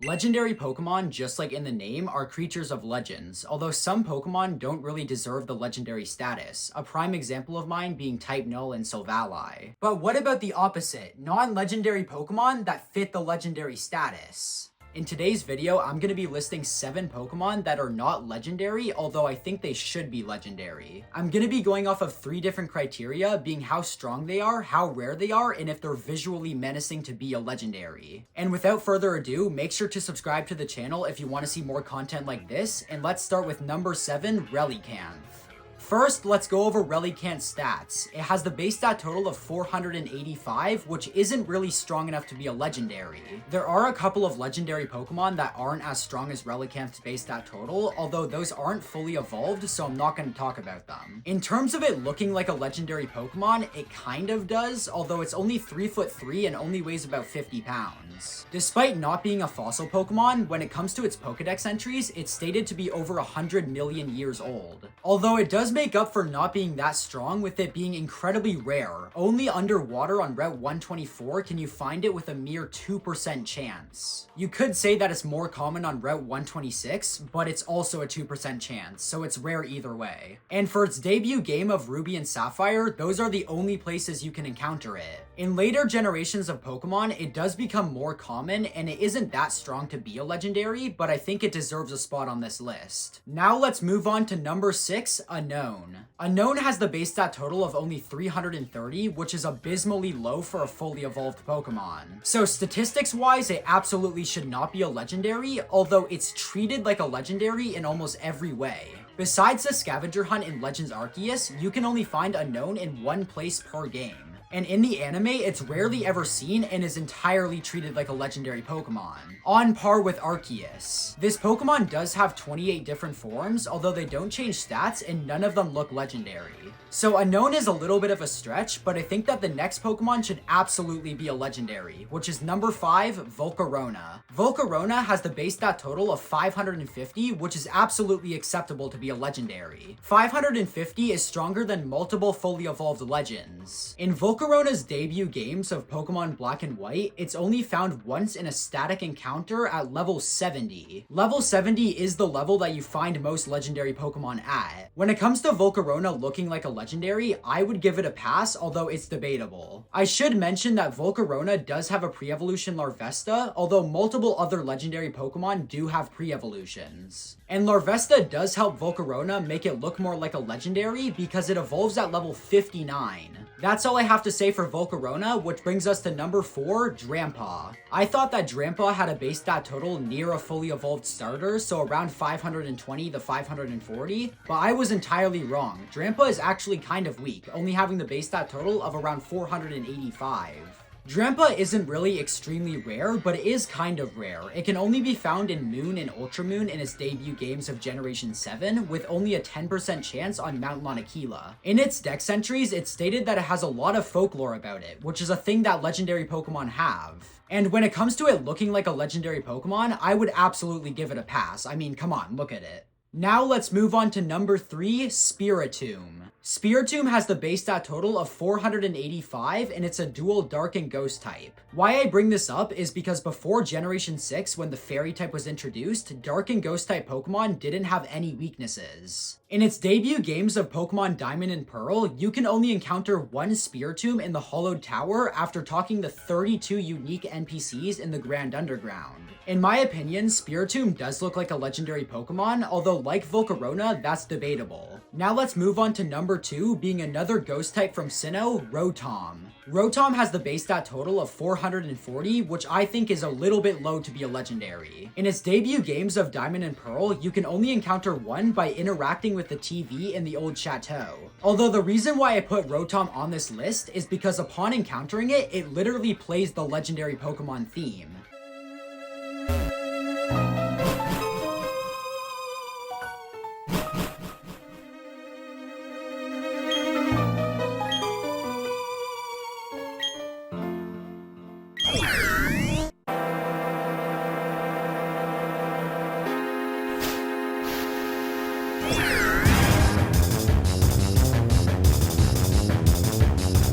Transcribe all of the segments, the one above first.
Legendary Pokemon, just like in the name, are creatures of legends, although some Pokemon don't really deserve the legendary status, a prime example of mine being Type Null and Silvally. But what about the opposite, non-legendary Pokemon that fit the legendary status? In today's video, I'm going to be listing 7 Pokemon that are not legendary, although I think they should be legendary. I'm going to be going off of 3 different criteria, being how strong they are, how rare they are, and if they're visually menacing to be a legendary. And without further ado, make sure to subscribe to the channel if you want to see more content like this, and let's start with number 7, Relicanth. First, let's go over Relicanth's stats. It has the base stat total of 485, which isn't really strong enough to be a legendary. There are a couple of legendary Pokemon that aren't as strong as Relicanth's base stat total, although those aren't fully evolved, so I'm not going to talk about them. In terms of it looking like a legendary Pokemon, it kind of does, although it's only 3'3" and only weighs about 50 pounds. Despite not being a fossil Pokemon, when it comes to its Pokedex entries, it's stated to be over 100 million years old. Although it does make up for not being that strong with it being incredibly rare. Only underwater on Route 124 can you find it with a mere 2% chance. You could say that it's more common on Route 126, but it's also a 2% chance, so it's rare either way. And for its debut game of Ruby and Sapphire, those are the only places you can encounter it. In later generations of Pokemon, it does become more common, and it isn't that strong to be a legendary, but I think it deserves a spot on this list. Now let's move on to number 6, Unown. Unown has the base stat total of only 330, which is abysmally low for a fully evolved Pokemon. So statistics wise, it absolutely should not be a legendary, although it's treated like a legendary in almost every way. Besides the scavenger hunt in Legends Arceus, you can only find Unown in one place per game. And in the anime, it's rarely ever seen and is entirely treated like a legendary Pokemon, on par with Arceus. This Pokemon does have 28 different forms, although they don't change stats and none of them look legendary. So Unown is a little bit of a stretch, but I think that the next Pokemon should absolutely be a legendary, which is number 5, Volcarona. Volcarona has the base stat total of 550, which is absolutely acceptable to be a legendary. 550 is stronger than multiple fully evolved legends. In Volcarona's debut games of Pokemon Black and White, it's only found once in a static encounter at level 70. Level 70 is the level that you find most legendary Pokemon at. When it comes to Volcarona looking like a legendary, I would give it a pass, although it's debatable. I should mention that Volcarona does have a pre-evolution Larvesta, although multiple other legendary Pokemon do have pre-evolutions. And Larvesta does help Volcarona make it look more like a legendary because it evolves at level 59. That's all I have to say for Volcarona, which brings us to number 4, Drampa. I thought that Drampa had a base stat total near a fully evolved starter, so around 520 to 540, but I was entirely wrong. Drampa is actually kind of weak, only having the base stat total of around 485. Drampa isn't really extremely rare, but it is kind of rare. It can only be found in Moon and Ultramoon in its debut games of Generation 7, with only a 10% chance on Mount Lanakila. In its dex entries, it's stated that it has a lot of folklore about it, which is a thing that legendary Pokemon have. And when it comes to it looking like a legendary Pokemon, I would absolutely give it a pass. I mean, come on, look at it. Now let's move on to number 3, Spiritomb. Spiritomb has the base stat total of 485 and it's a dual dark and ghost type. Why I bring this up is because before Generation 6, when the fairy type was introduced, dark and ghost type Pokemon didn't have any weaknesses. In its debut games of Pokemon Diamond and Pearl, you can only encounter one Spiritomb in the Hollowed Tower after talking to 32 unique NPCs in the Grand Underground. In my opinion, Spiritomb does look like a legendary Pokemon, although like Volcarona, that's debatable. Now let's move on to number 2, being another ghost type from Sinnoh, Rotom. Rotom has the base stat total of 440, which I think is a little bit low to be a legendary. In its debut games of Diamond and Pearl, you can only encounter one by interacting with the TV in the old chateau. Although the reason why I put Rotom on this list is because upon encountering it, it literally plays the legendary Pokemon theme.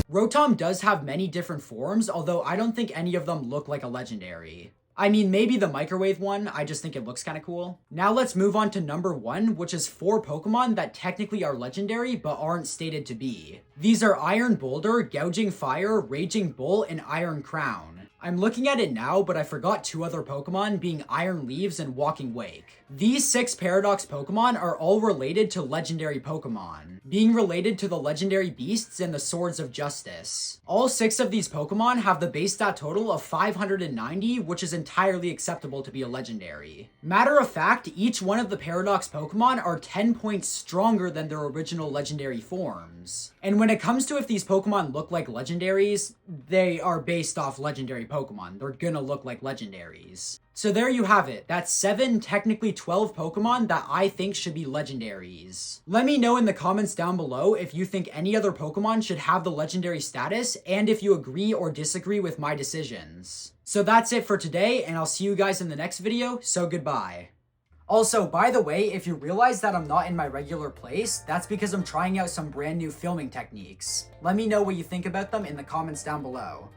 Rotom does have many different forms, although I don't think any of them look like a legendary. I mean, maybe the microwave one, I just think it looks kind of cool. Now let's move on to number 1, which is 4 Pokemon that technically are legendary but aren't stated to be. These are Iron Boulder, Gouging Fire, Raging Bull, and Iron Crown. I'm looking at it now, but I forgot 2 other Pokemon, being Iron Leaves and Walking Wake. These 6 Paradox Pokemon are all related to legendary Pokemon, being related to the legendary beasts and the Swords of Justice. All 6 of these Pokemon have the base stat total of 590, which is entirely acceptable to be a legendary. Matter of fact, each one of the Paradox Pokemon are 10 points stronger than their original legendary forms. And when it comes to if these Pokemon look like legendaries, they are based off legendary Pokemon. They're gonna look like legendaries. So there you have it. That's 7, technically 12 Pokemon that I think should be legendaries. Let me know in the comments down below if you think any other Pokemon should have the legendary status, and if you agree or disagree with my decisions. So that's it for today, and I'll see you guys in the next video, so goodbye. Also, by the way, if you realize that I'm not in my regular place, that's because I'm trying out some brand new filming techniques. Let me know what you think about them in the comments down below.